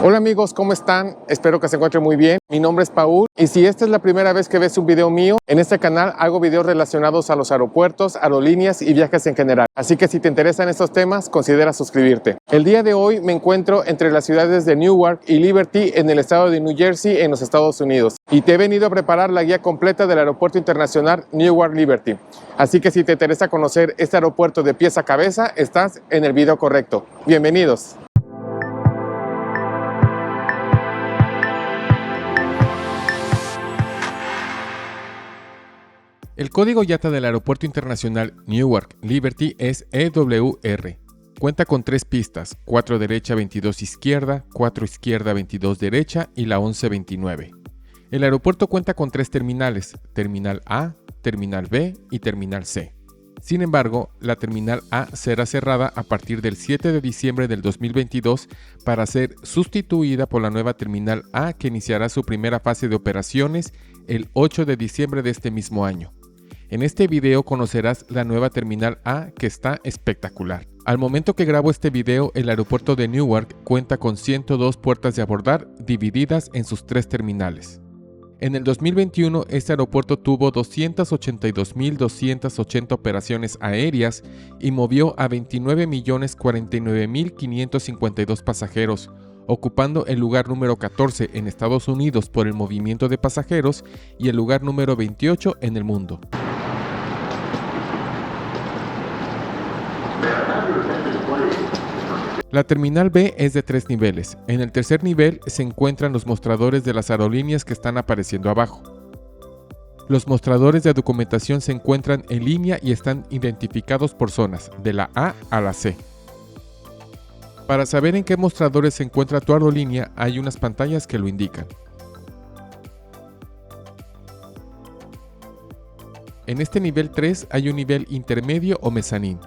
Hola amigos, ¿cómo están? Espero que se encuentren muy bien. Mi nombre es Paul y si esta es la primera vez que ves un video mío, en este canal hago videos relacionados a los aeropuertos, aerolíneas y viajes en general. Así que si te interesan estos temas, considera suscribirte. El día de hoy me encuentro entre las ciudades de Newark y Liberty en el estado de New Jersey en los Estados Unidos. Y te he venido a preparar la guía completa del aeropuerto internacional Newark Liberty. Así que si te interesa conocer este aeropuerto de pies a cabeza, estás en el video correcto. Bienvenidos. El código IATA del Aeropuerto Internacional Newark Liberty es EWR. Cuenta con 3 pistas, 4 derecha, 22 izquierda, 4 izquierda, 22 derecha y la 1129. El aeropuerto cuenta con 3 terminales, Terminal A, Terminal B y Terminal C. Sin embargo, la Terminal A será cerrada a partir del 7 de diciembre del 2022 para ser sustituida por la nueva Terminal A que iniciará su primera fase de operaciones el 8 de diciembre de este mismo año. En este video conocerás la nueva Terminal A que está espectacular. Al momento que grabo este video, el aeropuerto de Newark cuenta con 102 puertas de abordar divididas en sus 3 terminales. En el 2021, este aeropuerto tuvo 282.280 operaciones aéreas y movió a 29.049.552 pasajeros, ocupando el lugar número 14 en Estados Unidos por el movimiento de pasajeros y el lugar número 28 en el mundo. La Terminal B es de 3 niveles. En el tercer nivel se encuentran los mostradores de las aerolíneas que están apareciendo abajo. Los mostradores de documentación se encuentran en línea y están identificados por zonas, de la A a la C. Para saber en qué mostradores se encuentra tu aerolínea, hay unas pantallas que lo indican. En este nivel 3 hay un nivel intermedio o mezanín.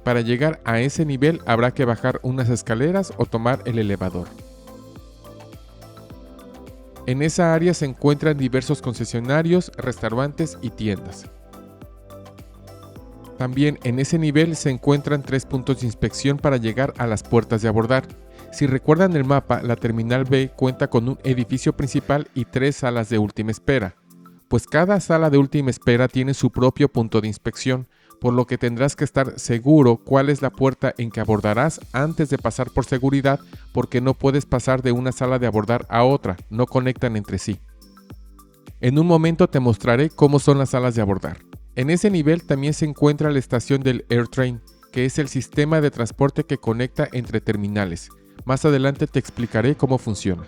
Para llegar a ese nivel habrá que bajar unas escaleras o tomar el elevador. En esa área se encuentran diversos concesionarios, restaurantes y tiendas. También en ese nivel se encuentran 3 puntos de inspección para llegar a las puertas de abordar. Si recuerdan el mapa, la Terminal B cuenta con un edificio principal y 3 salas de última espera, pues cada sala de última espera tiene su propio punto de inspección, por lo que tendrás que estar seguro cuál es la puerta en que abordarás antes de pasar por seguridad, porque no puedes pasar de una sala de abordar a otra, no conectan entre sí. En un momento te mostraré cómo son las salas de abordar. En ese nivel también se encuentra la estación del AirTrain, que es el sistema de transporte que conecta entre terminales. Más adelante te explicaré cómo funciona.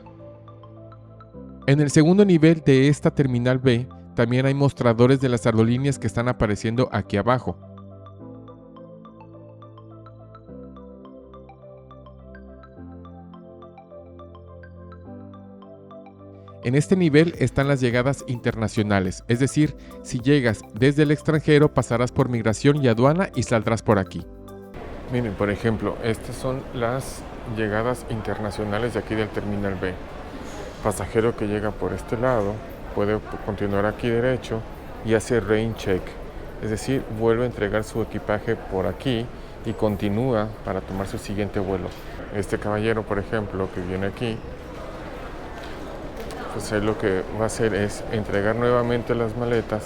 En el segundo nivel de esta Terminal B, también hay mostradores de las aerolíneas que están apareciendo aquí abajo. En este nivel están las llegadas internacionales, es decir, si llegas desde el extranjero pasarás por migración y aduana y saldrás por aquí. Miren, por ejemplo, estas son las llegadas internacionales de aquí del Terminal B. Pasajero que llega por este lado puede continuar aquí derecho y hace rain check, es decir, vuelve a entregar su equipaje por aquí y continúa para tomar su siguiente vuelo. Este caballero, por ejemplo, que viene aquí, pues él lo que va a hacer es entregar nuevamente las maletas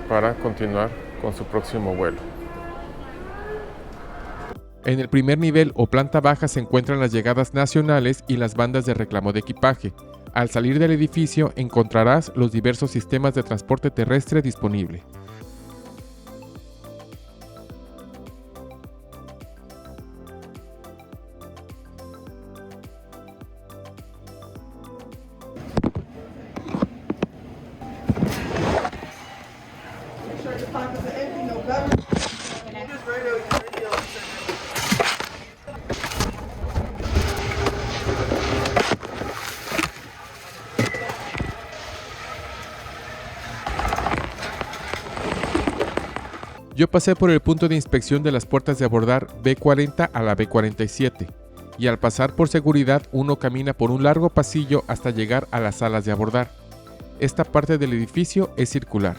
para continuar con su próximo vuelo. En el primer nivel o planta baja se encuentran las llegadas nacionales y las bandas de reclamo de equipaje. Al salir del edificio encontrarás los diversos sistemas de transporte terrestre disponible. Yo pasé por el punto de inspección de las puertas de abordar B40 a la B47 y al pasar por seguridad uno camina por un largo pasillo hasta llegar a las salas de abordar. Esta parte del edificio es circular.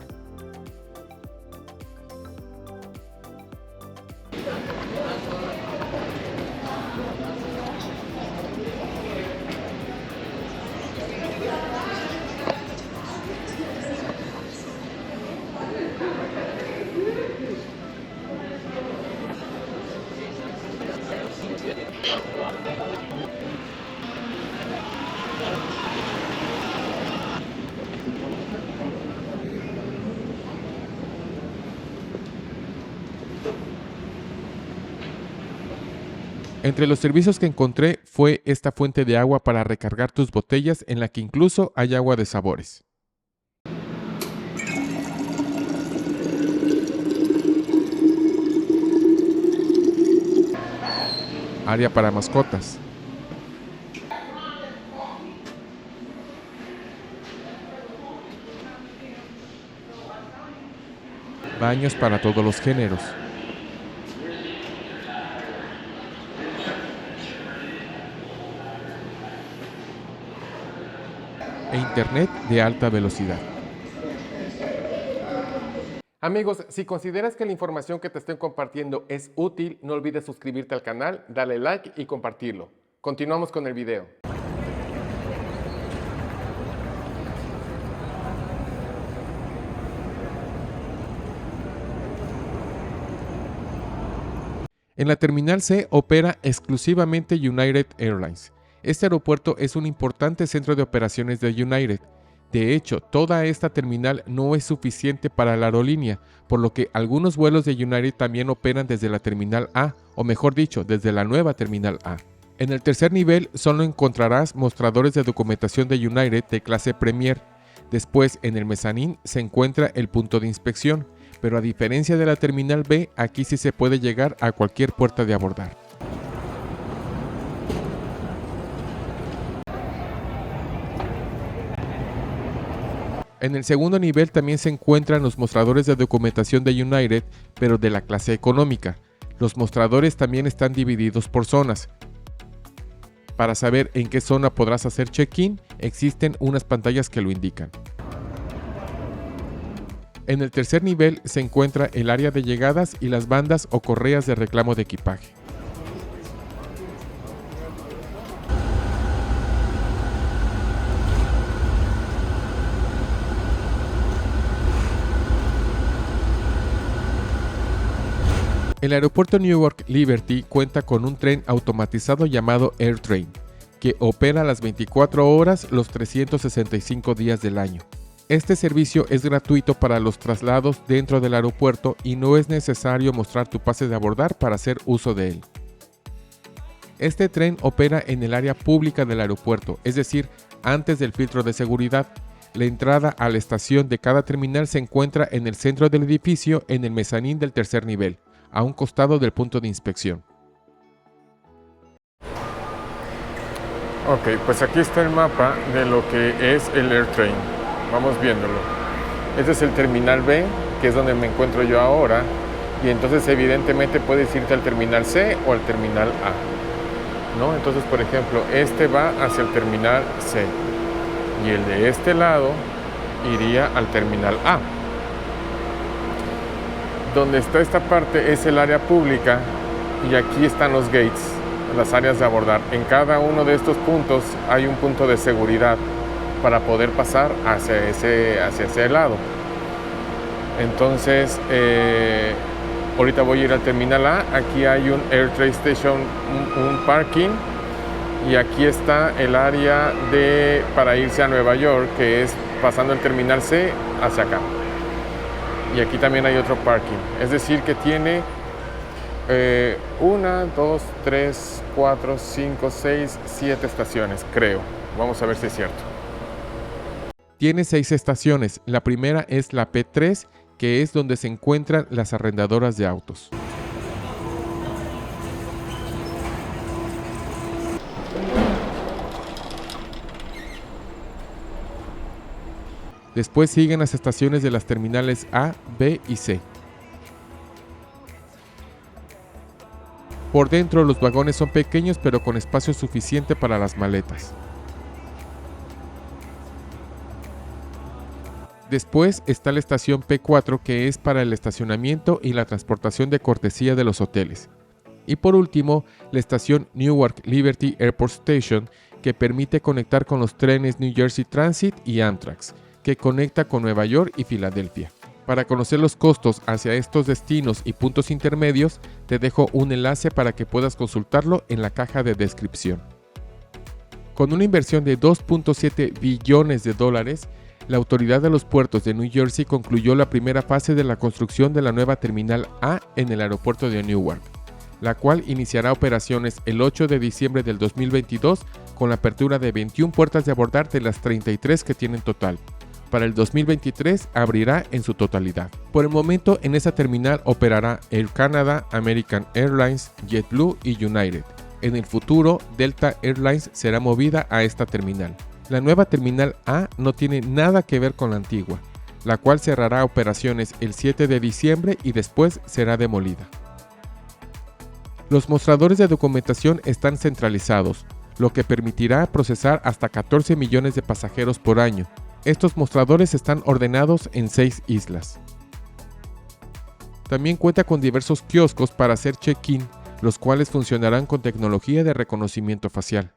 Entre los servicios que encontré fue esta fuente de agua para recargar tus botellas en la que incluso hay agua de sabores. Área para mascotas. Baños para todos los géneros. E internet de alta velocidad. Amigos, si consideras que la información que te estoy compartiendo es útil, no olvides suscribirte al canal, darle like y compartirlo. Continuamos con el video. En la Terminal C opera exclusivamente United Airlines. Este aeropuerto es un importante centro de operaciones de United. De hecho, toda esta terminal no es suficiente para la aerolínea, por lo que algunos vuelos de United también operan desde la Terminal A, o mejor dicho, desde la nueva Terminal A. En el tercer nivel solo encontrarás mostradores de documentación de United de clase Premier. Después, en el mezanín se encuentra el punto de inspección, pero a diferencia de la Terminal B, aquí sí se puede llegar a cualquier puerta de abordar. En el segundo nivel también se encuentran los mostradores de documentación de United, pero de la clase económica. Los mostradores también están divididos por zonas. Para saber en qué zona podrás hacer check-in, existen unas pantallas que lo indican. En el tercer nivel se encuentra el área de llegadas y las bandas o correas de reclamo de equipaje. El aeropuerto Newark Liberty cuenta con un tren automatizado llamado AirTrain, que opera las 24 horas los 365 días del año. Este servicio es gratuito para los traslados dentro del aeropuerto y no es necesario mostrar tu pase de abordar para hacer uso de él. Este tren opera en el área pública del aeropuerto, es decir, antes del filtro de seguridad. La entrada a la estación de cada terminal se encuentra en el centro del edificio en el mezanín del tercer nivel, a un costado del punto de inspección. Ok, pues aquí está el mapa de lo que es el AirTrain. Vamos viéndolo. Este es el terminal B, que es donde me encuentro yo ahora, y entonces evidentemente puedes irte al terminal C o al terminal A, ¿no? Entonces, por ejemplo, este va hacia el terminal C y el de este lado iría al terminal A. Donde está esta parte es el área pública y aquí están los gates, las áreas de abordar. En cada uno de estos puntos hay un punto de seguridad para poder pasar hacia ese lado. Entonces, ahorita voy a ir al terminal A. Aquí hay un AirTrain Station, un parking, y aquí está el área para irse a Nueva York, que es pasando el terminal C hacia acá. Y aquí también hay otro parking. Es decir, que tiene 1, 2, 3, 4, 5, 6, 7 estaciones, creo. Vamos a ver si es cierto. Tiene 6 estaciones. La primera es la P3, que es donde se encuentran las arrendadoras de autos. Después siguen las estaciones de las terminales A, B y C. Por dentro los vagones son pequeños pero con espacio suficiente para las maletas. Después está la estación P4, que es para el estacionamiento y la transportación de cortesía de los hoteles. Y por último, la estación Newark Liberty Airport Station, que permite conectar con los trenes New Jersey Transit y Amtrak, que conecta con Nueva York y Filadelfia. Para conocer los costos hacia estos destinos y puntos intermedios, te dejo un enlace para que puedas consultarlo en la caja de descripción. Con una inversión de 2.7 billones de dólares, la Autoridad de los Puertos de New Jersey concluyó la primera fase de la construcción de la nueva Terminal A en el aeropuerto de Newark. la cual iniciará operaciones el 8 de diciembre del 2022 con la apertura de 21 puertas de abordar de las 33 que tienen total. Para el 2023 abrirá en su totalidad. Por el momento en esa terminal operará Air Canada, American Airlines, JetBlue y United. En el futuro, Delta Airlines será movida a esta terminal. La nueva terminal A no tiene nada que ver con la antigua, la cual cerrará operaciones el 7 de diciembre y después será demolida. Los mostradores de documentación están centralizados, lo que permitirá procesar hasta 14 millones de pasajeros por año. Estos mostradores están ordenados en 6 islas. También cuenta con diversos kioscos para hacer check-in, los cuales funcionarán con tecnología de reconocimiento facial.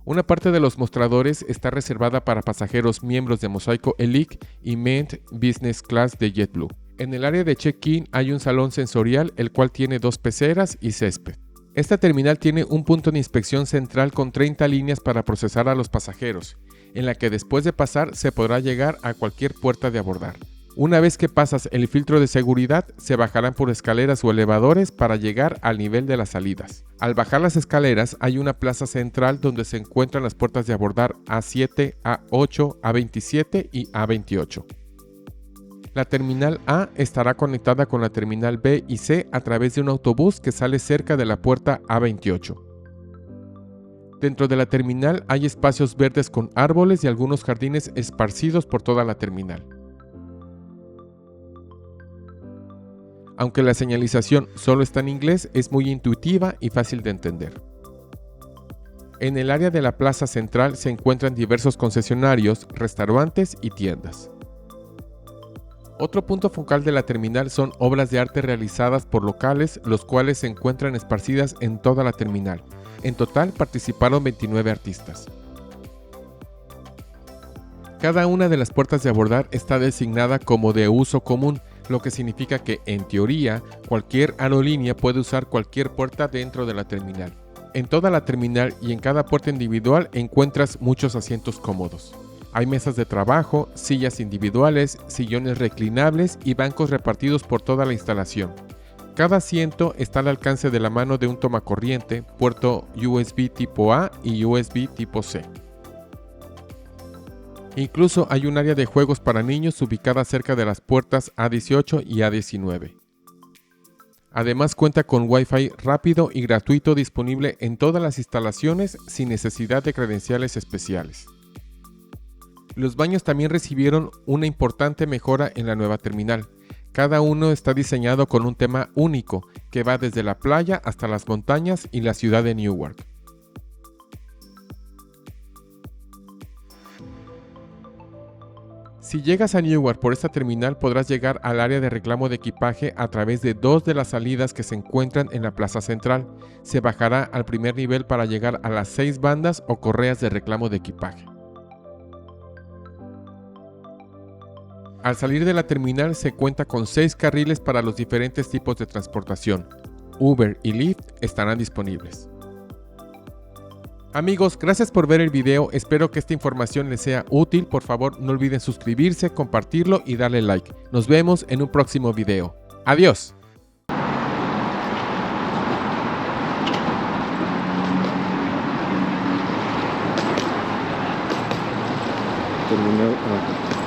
Una parte de los mostradores está reservada para pasajeros miembros de Mosaico Elite y Mint Business Class de JetBlue. En el área de check-in hay un salón sensorial, el cual tiene 2 peceras y césped. Esta terminal tiene un punto de inspección central con 30 líneas para procesar a los pasajeros, en la que después de pasar se podrá llegar a cualquier puerta de abordar. Una vez que pasas el filtro de seguridad, se bajarán por escaleras o elevadores para llegar al nivel de las salidas. Al bajar las escaleras hay una plaza central donde se encuentran las puertas de abordar A7, A8, A27 y A28. La terminal A estará conectada con la terminal B y C a través de un autobús que sale cerca de la puerta A28. Dentro de la terminal hay espacios verdes con árboles y algunos jardines esparcidos por toda la terminal. Aunque la señalización solo está en inglés, es muy intuitiva y fácil de entender. En el área de la plaza central se encuentran diversos concesionarios, restaurantes y tiendas. Otro punto focal de la terminal son obras de arte realizadas por locales, los cuales se encuentran esparcidas en toda la terminal. En total participaron 29 artistas. Cada una de las puertas de abordar está designada como de uso común, lo que significa que, en teoría, cualquier aerolínea puede usar cualquier puerta dentro de la terminal. En toda la terminal y en cada puerta individual encuentras muchos asientos cómodos. Hay mesas de trabajo, sillas individuales, sillones reclinables y bancos repartidos por toda la instalación. Cada asiento está al alcance de la mano de un tomacorriente, puerto USB tipo A y USB tipo C. Incluso hay un área de juegos para niños ubicada cerca de las puertas A18 y A19. Además cuenta con Wi-Fi rápido y gratuito disponible en todas las instalaciones sin necesidad de credenciales especiales. Los baños también recibieron una importante mejora en la nueva terminal. Cada uno está diseñado con un tema único que va desde la playa hasta las montañas y la ciudad de Newark. Si llegas a Newark por esta terminal podrás llegar al área de reclamo de equipaje a través de 2 de las salidas que se encuentran en la plaza central. Se bajará al primer nivel para llegar a las 6 bandas o correas de reclamo de equipaje. Al salir de la terminal se cuenta con 6 carriles para los diferentes tipos de transportación. Uber y Lyft estarán disponibles. Amigos, gracias por ver el video, espero que esta información les sea útil. Por favor, no olviden suscribirse, compartirlo y darle like. Nos vemos en un próximo video. ¡Adiós! Terminal A.